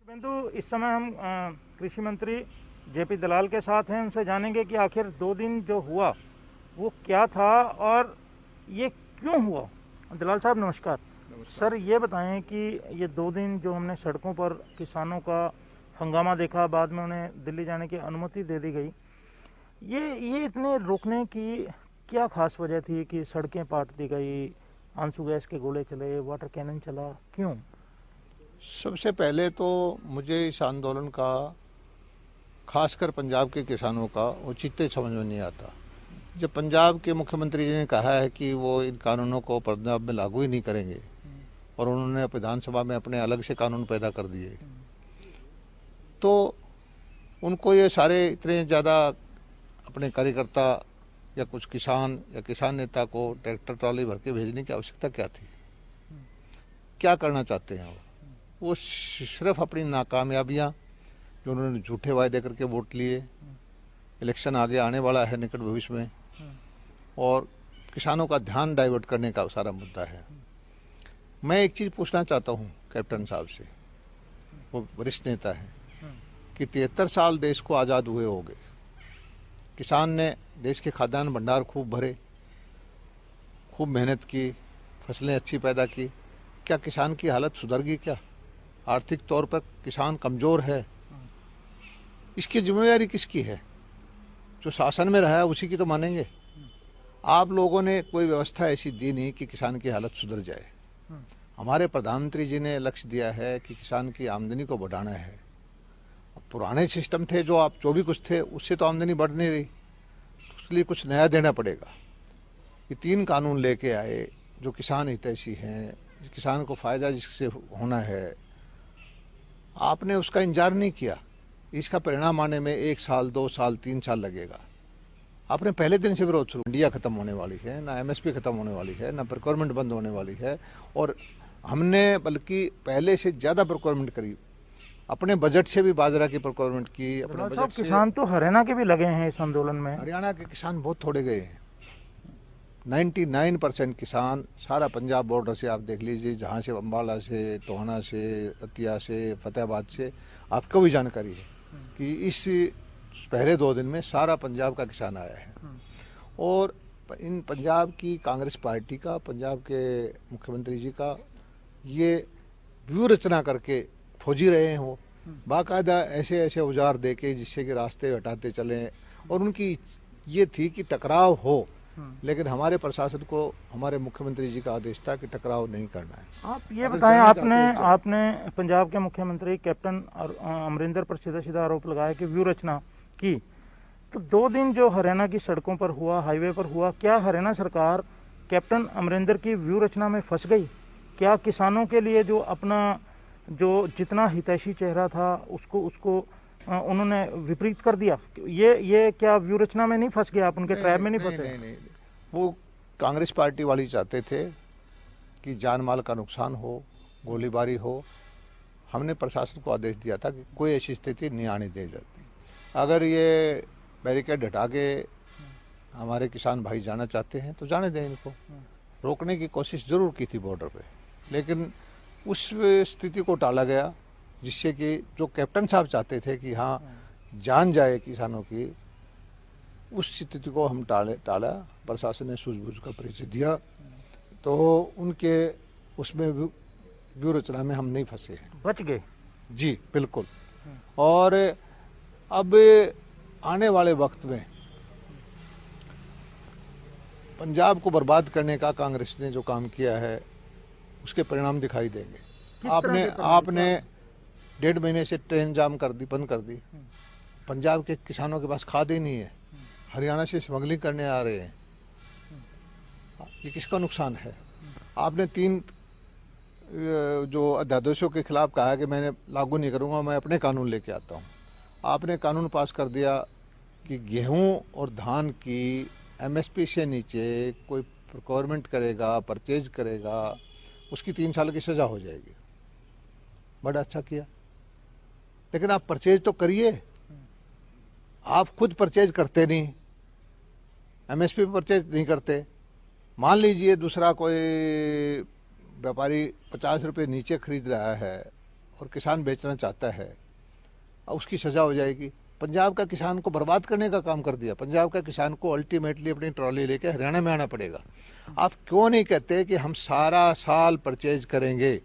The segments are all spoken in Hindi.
बिंदु इस समय हम कृषि मंत्री जेपी दलाल के साथ हैं। उनसे जानेंगे कि आखिर 2 दिन जो हुआ वो क्या था और ये क्यों हुआ। दलाल साहब नमस्कार। सर ये बताएं कि ये 2 दिन जो हमने सड़कों पर किसानों का हंगामा देखा, बाद में उन्हें दिल्ली जाने की अनुमति दे दी गई, ये इतने रोकने की क्या खास वजह थी कि सड़कें पाट दी गई, आंसू गैस के गोले चले, वाटर कैनन चला, क्यों? सबसे पहले तो मुझे इस आंदोलन का, खासकर पंजाब के किसानों का, औचित्य समझ में नहीं आता। जब पंजाब के मुख्यमंत्री जी ने कहा है कि वो इन कानूनों को पंजाब में लागू ही नहीं करेंगे और उन्होंने विधानसभा में अपने अलग से कानून पैदा कर दिए, तो उनको ये सारे इतने ज़्यादा अपने कार्यकर्ता या कुछ किसान या किसान नेता को ट्रैक्टर ट्रॉली भर के भेजने की आवश्यकता क्या थी? क्या करना चाहते हैं वो सिर्फ अपनी नाकामयाबियां, जो उन्होंने झूठे वायदे करके वोट लिए, इलेक्शन आगे आने वाला है निकट भविष्य में, और किसानों का ध्यान डाइवर्ट करने का सारा मुद्दा है। मैं एक चीज पूछना चाहता हूं कैप्टन साहब से, वो वरिष्ठ नेता है, कि 73 साल देश को आजाद हुए हो गए, किसान ने देश के खाद्यान्न भंडार खूब भरे, खूब मेहनत की, फसलें अच्छी पैदा की, क्या किसान की हालत सुधर गई? क्या आर्थिक तौर पर किसान कमजोर है? इसकी जिम्मेदारी किसकी है? जो शासन में रहा है उसी की तो मानेंगे। आप लोगों ने कोई व्यवस्था ऐसी दी नहीं कि किसान की हालत सुधर जाए। हमारे प्रधानमंत्री जी ने लक्ष्य दिया है कि किसान की आमदनी को बढ़ाना है। पुराने सिस्टम थे जो भी कुछ थे, उससे तो आमदनी बढ़ नहीं रही, उसके लिए कुछ नया देना पड़ेगा। ये 3 कानून लेके आए जो किसान हितैषी हैं, किसान को फायदा जिससे होना है, आपने उसका इंतजार नहीं किया। इसका परिणाम आने में 1 साल, 2 साल, 3 साल लगेगा। आपने पहले दिन से विरोध शुरू, इंडिया खत्म होने वाली है, ना एमएसपी खत्म होने वाली है, ना प्रोक्योरमेंट बंद होने वाली है, और हमने बल्कि पहले से ज्यादा प्रोक्योरमेंट करी, अपने बजट से भी बाजरा की प्रोक्योरमेंट की, अपने बजट से। किसान तो हरियाणा के भी लगे हैं इस आंदोलन में। हरियाणा के किसान बहुत थोड़े गए हैं। 99% किसान, सारा पंजाब बॉर्डर से आप देख लीजिए, जहाँ से अम्बाला से, टोहाना से, रतिया से, फतेहाबाद से, आपको भी जानकारी है कि इस पहले 2 दिन में सारा पंजाब का किसान आया है। और इन पंजाब की कांग्रेस पार्टी का, पंजाब के मुख्यमंत्री जी का ये व्यूह रचना करके फौजी रहे हो, बाकायदा ऐसे ऐसे औजार देके जिससे कि रास्ते हटाते चलें, और उनकी ये थी कि टकराव हो, लेकिन हमारे प्रशासन को, हमारे मुख्यमंत्री जी का आदेश था कि टकराव नहीं करना है। आप ये बताएं, आपने पंजाब के मुख्यमंत्री कैप्टन अमरिंदर पर सीधा सीधा आरोप लगाया कि व्यू रचना की, तो 2 दिन जो हरियाणा की सड़कों पर हुआ, हाईवे पर हुआ, क्या हरियाणा सरकार कैप्टन अमरिंदर की व्यू रचना में फंस गई? क्या किसानों के लिए जो अपना जो जितना हितैषी चेहरा था उसको उन्होंने विपरीत कर दिया? ये क्या व्यू रचना में नहीं फंस गया? आप उनके ट्रैप में नहीं फंसे? नहीं, वो कांग्रेस पार्टी वाली चाहते थे कि जान माल का नुकसान हो, गोलीबारी हो। हमने प्रशासन को आदेश दिया था कि कोई ऐसी स्थिति नहीं आने दी जाती। अगर ये बैरिकेड हटा के हमारे किसान भाई जाना चाहते हैं तो जाने दें इनको। रोकने की कोशिश जरूर की थी बॉर्डर पे, लेकिन उस स्थिति को टाला गया जिससे कि जो कैप्टन साहब चाहते थे कि हाँ जान जाए किसानों की, उस स्थिति को हम टाला। प्रशासन ने सूझबूझ का परिचय दिया, तो उनके उसमें व्यू रचना में हम नहीं फंसे हैं, बच गए। जी बिल्कुल। और अब आने वाले वक्त में पंजाब को बर्बाद करने का कांग्रेस ने जो काम किया है उसके परिणाम दिखाई देंगे। आपने 1.5 महीने से ट्रेन जाम कर दी, बंद कर दी। पंजाब के किसानों के पास खाद ही नहीं है, हरियाणा से स्मगलिंग करने आ रहे हैं। ये किसका नुकसान है? आपने 3 जो अध्यादेशों के खिलाफ कहा है कि मैंने लागू नहीं करूंगा, मैं अपने कानून लेके आता हूं। आपने कानून पास कर दिया कि गेहूं और धान की एमएसपी से नीचे कोई प्रोक्योरमेंट करेगा, परचेज करेगा, उसकी 3 साल की सजा हो जाएगी। बड़ा अच्छा किया, लेकिन आप परचेज तो करिए। आप खुद परचेज करते नहीं, एमएसपी परचेज नहीं करते। मान लीजिए दूसरा कोई व्यापारी 50 रुपए नीचे खरीद रहा है और किसान बेचना चाहता है, उसकी सजा हो जाएगी। पंजाब का किसान को बर्बाद करने का काम कर दिया। पंजाब का किसान को अल्टीमेटली अपनी ट्रॉली लेके हरियाणा में आना पड़ेगा। आप क्यों नहीं कहते कि हम सारा साल परचेज करेंगे,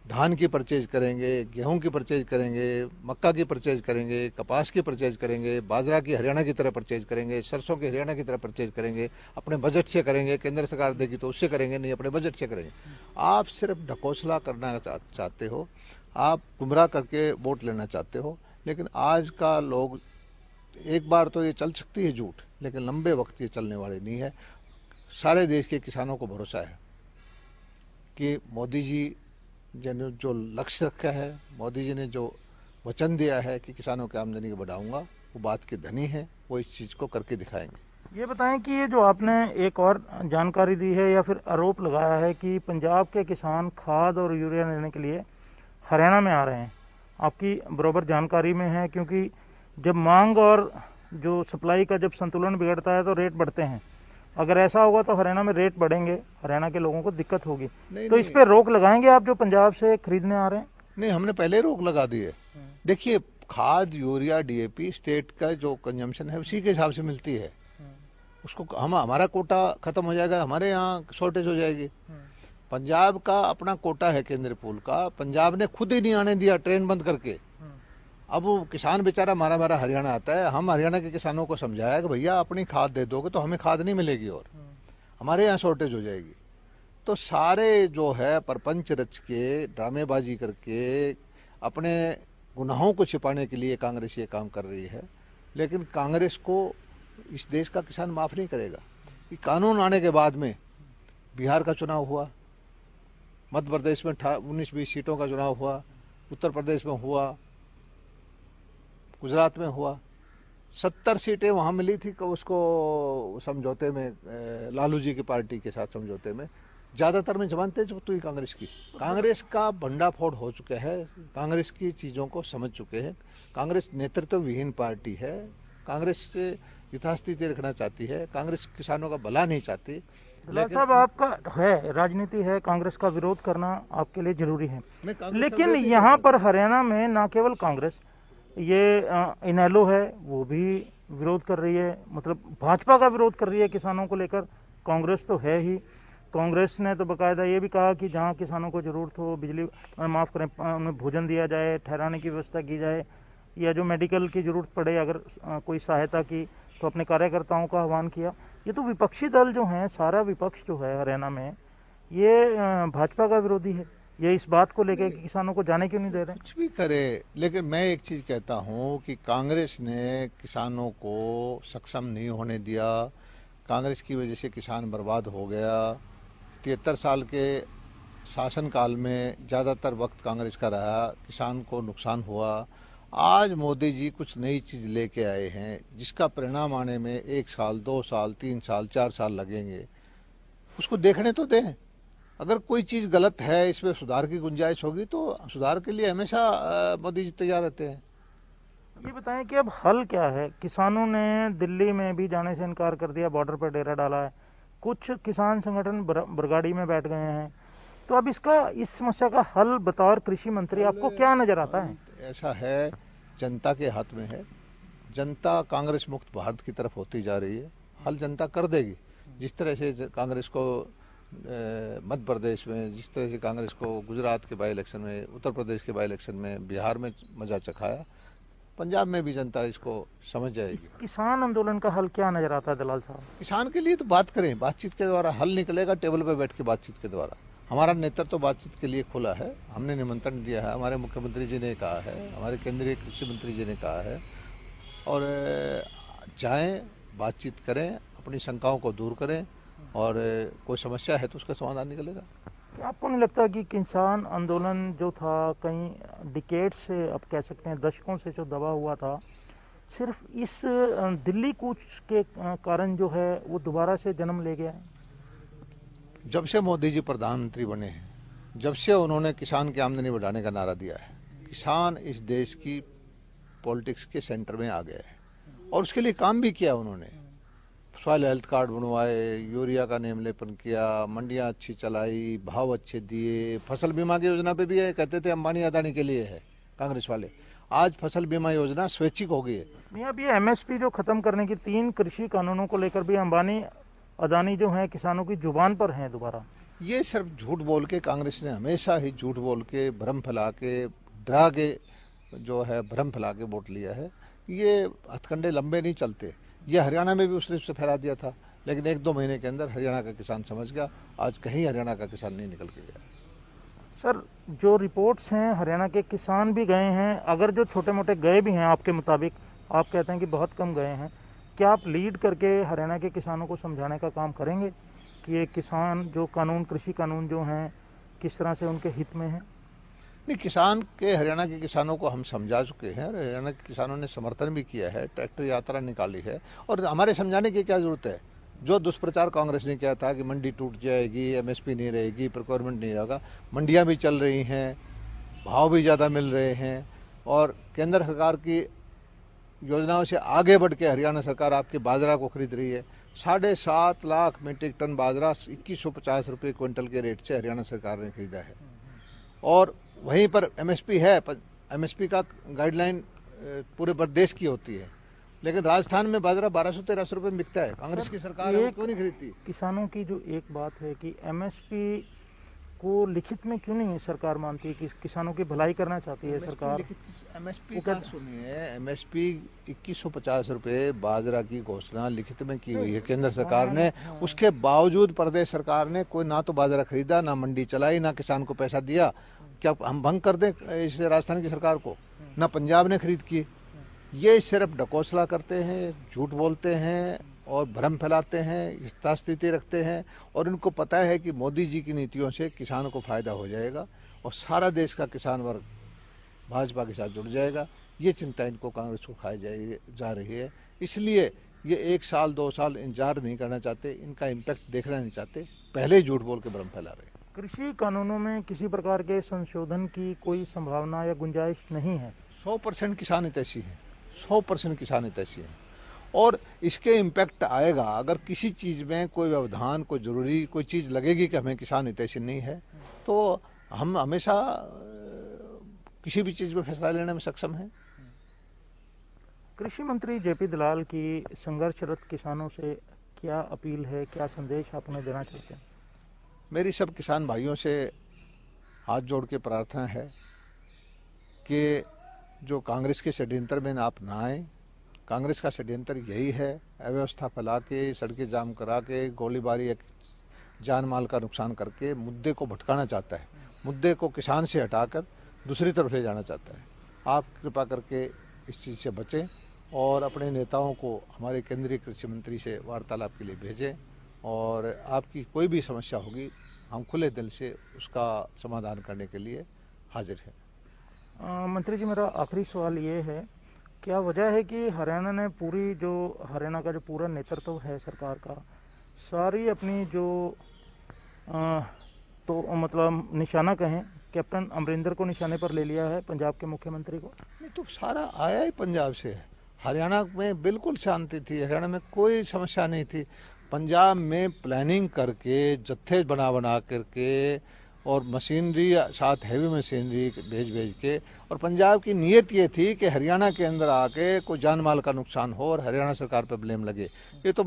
धान की परचेज करेंगे, गेहूं की परचेज करेंगे, मक्का की परचेज करेंगे, कपास की परचेज करेंगे, बाजरा की हरियाणा की तरह परचेज करेंगे, सरसों की हरियाणा की तरह परचेज करेंगे, अपने बजट से करेंगे, केंद्र सरकार देगी तो उससे करेंगे, नहीं अपने बजट से करेंगे। आप सिर्फ ढकोसला करना चाहते हो, आप गुमराह करके वोट लेना चाहते हो। लेकिन आज का लोग, एक बार तो ये चल सकती है झूठ, लेकिन लंबे वक्त ये चलने वाली नहीं है। सारे देश के किसानों को भरोसा है कि मोदी जी ने जो लक्ष्य रखा है, मोदी जी ने जो वचन दिया है कि किसानों की आमदनी को बढ़ाऊंगा, वो बात के धनी है, वो इस चीज को करके दिखाएंगे। ये बताएं कि ये जो आपने एक और जानकारी दी है या फिर आरोप लगाया है कि पंजाब के किसान खाद और यूरिया लेने के लिए हरियाणा में आ रहे हैं, आपकी बराबर जानकारी में है? क्योंकि जब मांग और जो सप्लाई का जब संतुलन बिगड़ता है तो रेट बढ़ते हैं। अगर ऐसा होगा तो हरियाणा में रेट बढ़ेंगे, हरियाणा के लोगों को दिक्कत होगी। तो इस पे रोक लगाएंगे आप जो पंजाब से खरीदने आ रहे हैं? नहीं, हमने पहले रोक लगा दी है। देखिए, खाद, यूरिया, डीएपी स्टेट का जो कंजम्पशन है उसी के हिसाब से मिलती है। उसको हमारा कोटा खत्म हो जाएगा, हमारे यहाँ शॉर्टेज हो जाएगी। पंजाब का अपना कोटा है केंद्रीय पूल का, पंजाब ने खुद ही नहीं आने दिया, ट्रेन बंद करके। अब वो किसान बेचारा मारा मारा हरियाणा आता है। हम हरियाणा के किसानों को समझाया कि भैया अपनी खाद दे दोगे तो हमें खाद नहीं मिलेगी और हमारे यहाँ शॉर्टेज हो जाएगी। तो सारे जो है परपंच रच के, ड्रामेबाजी करके, अपने गुनाहों को छिपाने के लिए कांग्रेस ये काम कर रही है। लेकिन कांग्रेस को इस देश का किसान माफ नहीं करेगा। कि कानून आने के बाद में बिहार का चुनाव हुआ, मध्य प्रदेश में 19-20 सीटों का चुनाव हुआ, उत्तर प्रदेश में हुआ, गुजरात में हुआ, 70 सीटें वहां मिली थी उसको समझौते में, लालू जी की पार्टी के साथ समझौते में। ज्यादातर में जमानतें जब्त हुई कांग्रेस की। कांग्रेस का भंडाफोड़ हो चुका है, कांग्रेस की चीजों को समझ चुके हैं। कांग्रेस नेतृत्व विहीन पार्टी है, कांग्रेस यथास्थिति रखना चाहती है, कांग्रेस किसानों का भला नहीं चाहती। दलाल साहब, आपका है राजनीति है, कांग्रेस का विरोध करना आपके लिए जरूरी है, लेकिन यहाँ पर हरियाणा में न केवल कांग्रेस, ये इनेलो है वो भी विरोध कर रही है, मतलब भाजपा का विरोध कर रही है किसानों को लेकर। कांग्रेस तो है ही, कांग्रेस ने तो बकायदा ये भी कहा कि जहां किसानों को जरूरत हो, बिजली माफ करें, उन्हें भोजन दिया जाए, ठहराने की व्यवस्था की जाए, या जो मेडिकल की जरूरत पड़े अगर कोई सहायता की तो अपने कार्यकर्ताओं का आह्वान किया। ये तो विपक्षी दल जो है, सारा विपक्ष जो है हरियाणा में, ये भाजपा का विरोधी है। ये इस बात को लेकर कि किसानों को जाने क्यों नहीं दे रहे? कुछ भी करे, लेकिन मैं एक चीज कहता हूं कि कांग्रेस ने किसानों को सक्षम नहीं होने दिया। कांग्रेस की वजह से किसान बर्बाद हो गया। 73 साल के शासनकाल में ज्यादातर वक्त कांग्रेस का रहा, किसान को नुकसान हुआ। आज मोदी जी कुछ नई चीज लेके आए हैं जिसका परिणाम आने में 1 साल, 2 साल, 3 साल, 4 साल लगेंगे। उसको देखने तो दें। अगर कोई चीज गलत है, इसमें सुधार की गुंजाइश होगी तो सुधार के लिए हमेशा मोदी जी तैयार रहते हैं। ये बताएं कि अब हल क्या है? किसानों ने दिल्ली में भी जाने से इनकार कर दिया, बॉर्डर पर डेरा डाला है, कुछ किसान संगठन बरगाड़ी में बैठ गए हैं। तो अब इस समस्या का हल बतौर कृषि मंत्री आपको क्या नजर आता है? ऐसा है, जनता के हाथ में है। जनता कांग्रेस मुक्त भारत की तरफ होती जा रही है। हल जनता कर देगी। जिस तरह से कांग्रेस को मध्य प्रदेश में, जिस तरह से कांग्रेस को गुजरात के बाई इलेक्शन में, उत्तर प्रदेश के बाई इलेक्शन में, बिहार में मजा चखाया, पंजाब में भी जनता इसको समझ जाएगी। किसान आंदोलन का हल क्या नजर आता है दलाल साहब? किसान के लिए तो बात करें, बातचीत के द्वारा हल निकलेगा, टेबल पे बैठ के बातचीत के द्वारा। हमारा नेतृत्व तो बातचीत के लिए खुला है, हमने निमंत्रण दिया है, हमारे मुख्यमंत्री जी ने कहा है, हमारे केंद्रीय कृषि मंत्री जी ने कहा है, और जाएं, बातचीत करें, अपनी शंकाओं को दूर करें, और कोई समस्या है तो उसका समाधान निकलेगा। आपको नहीं लगता कि किसान आंदोलन जो था कई डिकेड से, अब कह सकते हैं दशकों से जो दबा हुआ था, सिर्फ इस दिल्ली कूच के कारण जो है वो दोबारा से जन्म ले गया है? जब से मोदी जी प्रधानमंत्री बने हैं, जब से उन्होंने किसान की आमदनी बढ़ाने का नारा दिया है, किसान इस देश की पॉलिटिक्स के सेंटर में आ गया है, और उसके लिए काम भी किया उन्होंने। सॉइल हेल्थ कार्ड बनवाए, यूरिया का नेम लेपन किया, मंडियां अच्छी चलाई, भाव अच्छे दिए। फसल बीमा की योजना पे भी है, कहते थे अंबानी अदानी के लिए है कांग्रेस वाले। आज फसल बीमा योजना स्वैच्छिक हो गई है। नहीं, अब ये एमएसपी जो खत्म करने की 3 कृषि कानूनों को लेकर भी अंबानी अदानी जो है किसानों की जुबान पर हैं दोबारा। ये सिर्फ झूठ बोल के, कांग्रेस ने हमेशा ही झूठ बोल के, भ्रम फैला के, डरा के जो है भ्रम फैला के वोट लिया है। ये हथकंडे लंबे नहीं चलते। ये हरियाणा में भी उसने से फैला दिया था, लेकिन 1-2 महीने के अंदर हरियाणा का किसान समझ गया। आज कहीं हरियाणा का किसान नहीं निकल के गया। सर, जो रिपोर्ट्स हैं हरियाणा के किसान भी गए हैं, अगर जो छोटे मोटे गए भी हैं आपके मुताबिक, आप कहते हैं कि बहुत कम गए हैं, क्या आप लीड करके हरियाणा के किसानों को समझाने का काम करेंगे कि ये किसान जो कानून, कृषि कानून जो हैं किस तरह से उनके हित में हैं? नहीं, किसान के, हरियाणा के किसानों को हम समझा चुके हैं। हरियाणा के किसानों ने समर्थन भी किया है, ट्रैक्टर यात्रा निकाली है, और हमारे समझाने की क्या जरूरत है। जो दुष्प्रचार कांग्रेस ने किया था कि मंडी टूट जाएगी, एमएसपी नहीं रहेगी, प्रोक्योरमेंट नहीं होगा, मंडियां भी चल रही हैं, भाव भी ज़्यादा मिल रहे हैं, और केंद्र सरकार की योजनाओं से आगे बढ़ के हरियाणा सरकार आपके बाजरा को खरीद रही है। 7.5 लाख मीट्रिक टन बाजरा 2150 रुपये क्विंटल के रेट से हरियाणा सरकार ने खरीदा है, और वहीं पर एमएसपी है। एमएसपी का गाइडलाइन पूरे प्रदेश की होती है, लेकिन राजस्थान में बाजरा 1200-1300 रुपये में बिकता है। कांग्रेस की सरकार क्यों नहीं खरीदती? किसानों की जो एक बात है कि एमएसपी को लिखित में क्यों नहीं सरकार मानती है कि किसानों की भलाई करना चाहती है सरकार? एमएसपी का सुनिए, एमएसपी 2150 रुपये बाजरा की घोषणा लिखित में की हुई है केंद्र सरकार ने। उसके बावजूद प्रदेश सरकार ने कोई ना तो बाजरा खरीदा, ना मंडी चलाई, ना किसान को पैसा दिया। क्या हम भंग कर दें इस राजस्थान की सरकार को? ना पंजाब ने खरीद की। ये सिर्फ ढकोसला करते हैं, झूठ बोलते हैं और भ्रम फैलाते हैं, यथास्थिति रखते हैं, और इनको पता है कि मोदी जी की नीतियों से किसानों को फायदा हो जाएगा और सारा देश का किसान वर्ग भाजपा के साथ जुड़ जाएगा। ये चिंता इनको कांग्रेस को खाई जा रही है। इसलिए ये 1 साल 2 साल इंतजार नहीं करना चाहते, इनका इम्पैक्ट देखना नहीं चाहते, पहले ही झूठ बोल के भ्रम फैला रहे हैं। कृषि कानूनों में किसी प्रकार के संशोधन की कोई संभावना या गुंजाइश नहीं है? 100% किसान हितैषी है, 100% किसान हितैषी है, और इसके इम्पैक्ट आएगा। अगर किसी चीज में कोई व्यवधान, कोई जरूरी कोई चीज लगेगी कि हमें किसान हितैषी नहीं है, तो हम हमेशा किसी भी चीज में फैसला लेने में सक्षम हैं। कृषि मंत्री जेपी दलाल की संघर्षरत किसानों से क्या अपील है, क्या संदेश आप उन्हें देना चाहते हैं? मेरी सब किसान भाइयों से हाथ जोड़ के प्रार्थना है कि जो कांग्रेस के षड्यंत्र में आप ना आए। कांग्रेस का षड्यंत्र यही है, अव्यवस्था फैला के, सड़कें जाम करा के, गोलीबारी, जान माल का नुकसान करके मुद्दे को भटकाना चाहता है, मुद्दे को किसान से हटाकर दूसरी तरफ ले जाना चाहता है। आप कृपा करके इस चीज़ से बचें और अपने नेताओं को हमारे केंद्रीय कृषि मंत्री से वार्तालाप के लिए भेजें, और आपकी कोई भी समस्या होगी हम खुले दिल से उसका समाधान करने के लिए हाजिर हैं। मंत्री जी, मेरा आखिरी सवाल ये है, क्या वजह है कि हरियाणा ने हरियाणा का जो पूरा नेतृत्व है सरकार का, सारी अपनी जो तो मतलब निशाना कहें, कैप्टन अमरिंदर को निशाने पर ले लिया है, पंजाब के मुख्यमंत्री को? नहीं, तो सारा आया ही पंजाब से है। हरियाणा में बिल्कुल शांति थी, हरियाणा में कोई समस्या नहीं थी। पंजाब में प्लानिंग करके, जत्थे बना करके, और मशीनरी साथ हैवी मशीनरी भेज के, और पंजाब की नीयत ये थी कि हरियाणा के अंदर आके कोई जान माल का नुकसान हो और हरियाणा सरकार पर ब्लेम लगे। ये तो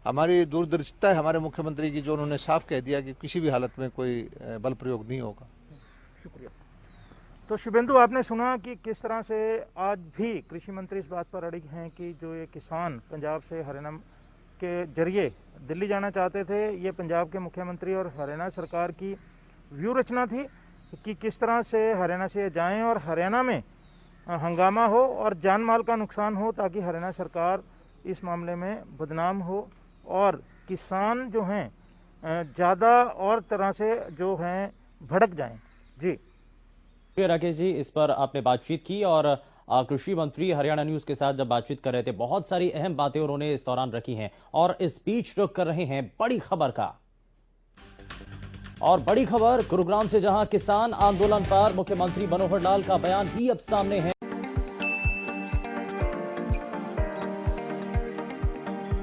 हमारी दूरदर्शिता है हमारे मुख्यमंत्री की, जो उन्होंने साफ कह दिया कि किसी भी हालत में कोई बल प्रयोग नहीं होगा। शुक्रिया। तो शुभेंदु, आपने सुना कि किस तरह से आज भी कृषि मंत्री इस बात पर अड़िग हैं कि जो ये किसान पंजाब से हरियाणा के जरिए दिल्ली जाना चाहते थे, ये पंजाब के मुख्यमंत्री और हरियाणा सरकार की व्यू रचना थी कि किस तरह से हरियाणा से जाएं और हरियाणा में हंगामा हो और जान माल का नुकसान हो, ताकि हरियाणा सरकार इस मामले में बदनाम हो और किसान जो हैं ज़्यादा और तरह से जो हैं भड़क जाएं। जी राकेश जी, इस पर आपने बातचीत की, और कृषि मंत्री हरियाणा न्यूज के साथ जब बातचीत कर रहे थे, बहुत सारी अहम बातें उन्होंने इस दौरान रखी हैं, और इस बीच रुख कर रहे हैं बड़ी खबर का। और बड़ी खबर गुरुग्राम से, जहां किसान आंदोलन पर मुख्यमंत्री मनोहर लाल का बयान भी अब सामने है।